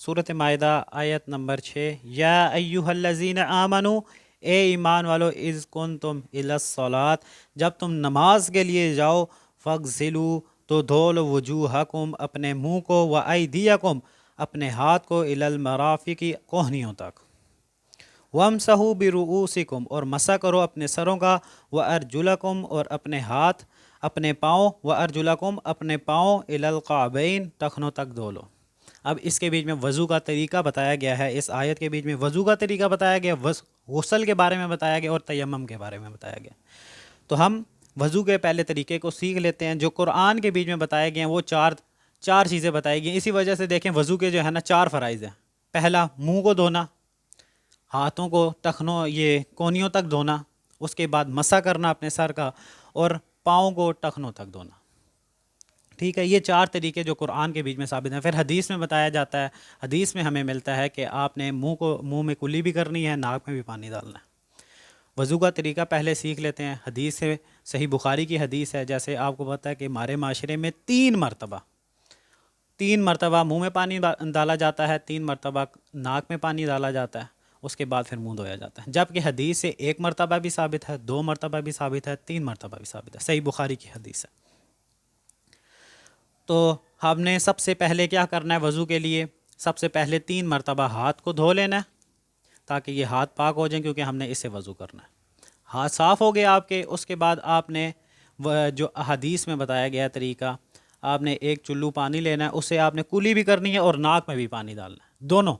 सूरत मायदा आयत नंबर 6। या अय्युहल्लज़ीन आमनू, ए ईमान वालो, इज़ कुंतुम इलस्सलात, जब तुम नमाज के लिए जाओ, फ़ग़सिलू, तो धो लो, वजूहकुम, अपने मुँह को, व अयदियकुम, अपने हाथ को, इलल मराफ़िक़ि, कोहनियों तक, वमसहू बिरुऊसिकुम, और मसा करो अपने सरों का, व अर्जुलकुम, और अपने हाथ, अपने पाँव, व अर्जुलकुम, अपने पाँव, इलल काबैन, टखनों तक धो लो। अब इसके बीच में वज़ू का तरीका बताया गया है। इस आयत के बीच में वज़ू का तरीका बताया गया, गुस्ल के बारे में बताया गया और तयम्मुम के बारे में बताया गया। तो हम वज़ू के पहले तरीके को सीख लेते हैं। जो कुरान के बीच में बताए गए हैं वो चार चीज़ें बताई गई। इसी वजह से देखें वज़ू के जो है ना 4 फ़राइज़ हैं। पहला, मुँह को धोना, हाथों को टखनों ये कोहनियों तक धोना, उसके बाद मसा करना अपने सर का, और पाँव को टखनों तक धोना। ठीक है, ये 4 तरीके जो कुरान के बीच में साबित हैं। फिर हदीस में बताया जाता है, हदीस में हमें मिलता है कि आपने मुंह में कुल्ली भी करनी है, नाक में भी पानी डालना है। वज़ू का तरीका पहले सीख लेते हैं। हदीस से, सही बुखारी की हदीस है, जैसे आपको पता है कि हमारे माशरे में 3 मरतबा मुँह में पानी डाला जाता है, 3 मरतबा नाक में पानी डाला जाता है, उसके बाद फिर मुंह धोया जाता है। जबकि हदीस से 1 मरतबा भी साबित है, 2 मरतबा भी साबित है, 3 मरतबा भी साबित है। सही बुखारी की हदीस है। तो हमने सबसे पहले क्या करना है वज़ू के लिए? सबसे पहले 3 मरतबा हाथ को धो लेना है, ताकि ये हाथ पाक हो जाएं, क्योंकि हमने इससे वज़ू करना है। हाथ साफ़ हो गए आपके, उसके बाद आपने जो हदीस में बताया गया तरीका, आपने एक चुल्लू पानी लेना है, उससे आपने कुली भी करनी है और नाक में भी पानी डालना है। दोनों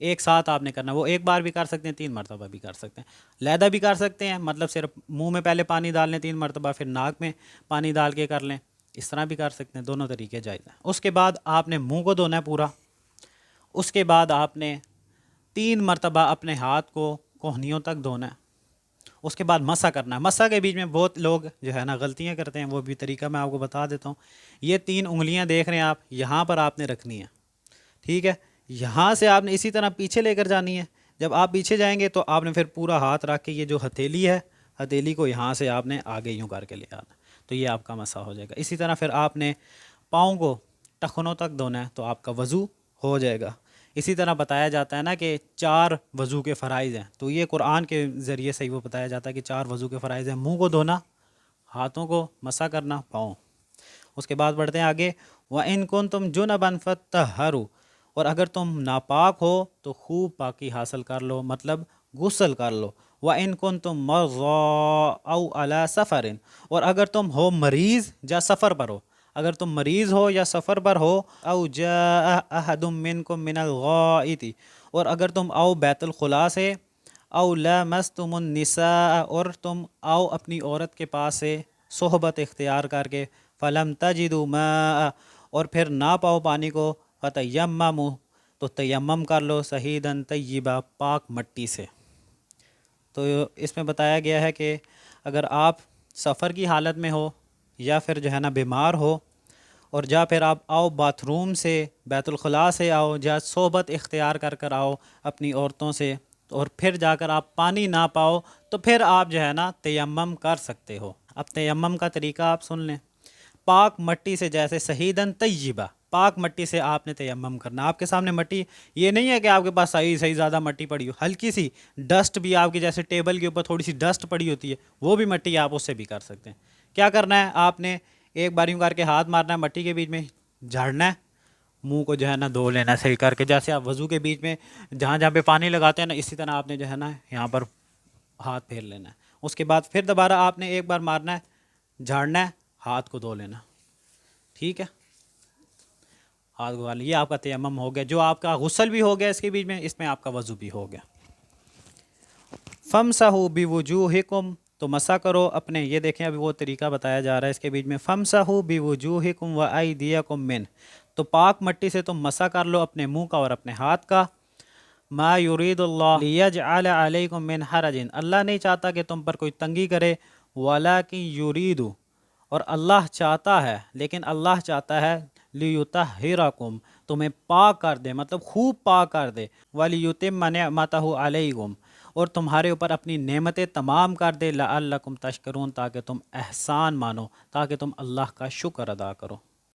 एक साथ आपने करना है। वो एक बार भी कर सकते हैं, 3 मरतबा भी कर सकते हैं, लहदा भी कर सकते हैं, मतलब सिर्फ मुंह में पहले पानी डाल लें 3 मरतबा, फिर नाक में पानी डाल के कर लें, इस तरह भी कर सकते हैं। दोनों तरीके जायज़ हैं। उसके बाद आपने मुंह को धोना है पूरा। उसके बाद आपने 3 मरतबा अपने हाथ को कोहनियों तक धोना है। उसके बाद मसा करना है। मसा के बीच में बहुत लोग जो है ना गलतियाँ करते हैं, वो भी तरीका मैं आपको बता देता हूँ। ये 3 उंगलियाँ देख रहे हैं आप, यहाँ पर आपने रखनी है, ठीक है। यहाँ से आपने इसी तरह पीछे लेकर जानी है। जब आप पीछे जाएंगे तो आपने फिर पूरा हाथ रख के, ये जो हथेली है, हथेली को यहाँ से आपने आगे यूँ करके ले आना, तो ये आपका मसा हो जाएगा। इसी तरह फिर आपने पाँव को टखनों तक धोना है, तो आपका वज़ू हो जाएगा। इसी तरह बताया जाता है ना कि 4 वज़ू के फ़राइज़ हैं, तो ये कुरान के ज़रिए से ही वो बताया जाता है कि 4 वज़ू के फ़राइज़ हैं। मुँह को धोना, हाथों को मसा करना, पाँव। उसके बाद बढ़ते हैं आगे। व इन कुंतुम जुनबन फत्तहरू, और अगर तुम नापाक हो तो खूब पाकी हासिल कर लो, मतलब गुस्ल कर लो। व इन कुंतुम मर्ज़ा औ अला सफ़रिन, और अगर तुम हो मरीज़ या सफ़र पर हो, अगर तुम मरीज़ हो या सफ़र पर हो, औ जा अहदुम मिनकुम मिनल गाइति, और अगर तुम आओ बैतुल खुला से, औ लमस्तुमुन निसा, और तुम आओ अपनी औरत के पास से सोहबत इख्तियार करके, फ़लम तजिदु मा, और फिर ना पाओ पानी को, फ़तयम्ममु, तो तयम्मम कर लो, सहीदन तय्यिबा, पाक मट्टी से। तो इसमें बताया गया है कि अगर आप सफ़र की हालत में हो, या फिर जो है ना बीमार हो, और या फिर आप आओ बाथरूम से, बैतुल खुला से आओ, या सोहबत इख्तियार कर कर आओ अपनी औरतों से, और फिर जाकर आप पानी ना पाओ, तो फिर आप जो है ना तयम्मम कर सकते हो। अब तयम्मम का तरीका आप सुन लें। पाक मट्टी से, जैसे सहीदन तय्यिबा, पाक मट्टी से आपने तयम्मम करना। आपके सामने मट्टी, ये नहीं है कि आपके पास सही ज़्यादा मट्टी पड़ी हो, हल्की सी डस्ट भी आपकी, जैसे टेबल के ऊपर थोड़ी सी डस्ट पड़ी होती है, वो भी मट्टी आप उससे भी कर सकते हैं। क्या करना है, आपने एक बार यूँ करके हाथ मारना है मट्टी के बीच में, झाड़ना है, मुंह को जो है ना धो लेना है सही करके, जैसे आप वज़ू के बीच में जहाँ जहाँ पे पानी लगाते हैं ना, इसी तरह आपने जो है ना यहाँ पर हाथ फेर लेना है। उसके बाद फिर दोबारा आपने एक बार मारना है, झाड़ना है, हाथ को धो लेना, ठीक है। हाथ धो लिया, ये आपका तयम्मुम हो गया। जो आपका गुस्ल भी हो गया इसके बीच में, इसमें आपका वज़ू भी हो गया। फ़मसहू बिवुजूहिकुम, तो मसा करो अपने, ये देखें अभी वो तरीका बताया जा रहा है इसके बीच में। फ़मसहू बिवुजूहिकुम व अयदियकुम मिन, तो पाक मट्टी से तुम मसा कर लो अपने मुंह का और अपने हाथ का। मा युरीदुल्लाह लियजअल अलैकुम मिन हरजिन, अल्लाह नहीं चाहता कि तुम पर कोई तंगी करे, वलाकिन युरीदु, और अल्लाह चाहता है, लेकिन अल्लाह चाहता है, लियुतहिरकुम, तुम्हें पाक कर दे, मतलब खूब पाक कर दे, वलियुतिम्म निअमतहु अलैकुम, और तुम्हारे ऊपर अपनी नेमतें तमाम कर दे, लअल्लकुम तशकरून, ताकि तुम एहसान मानो, ताकि तुम अल्लाह का शुक्र अदा करो।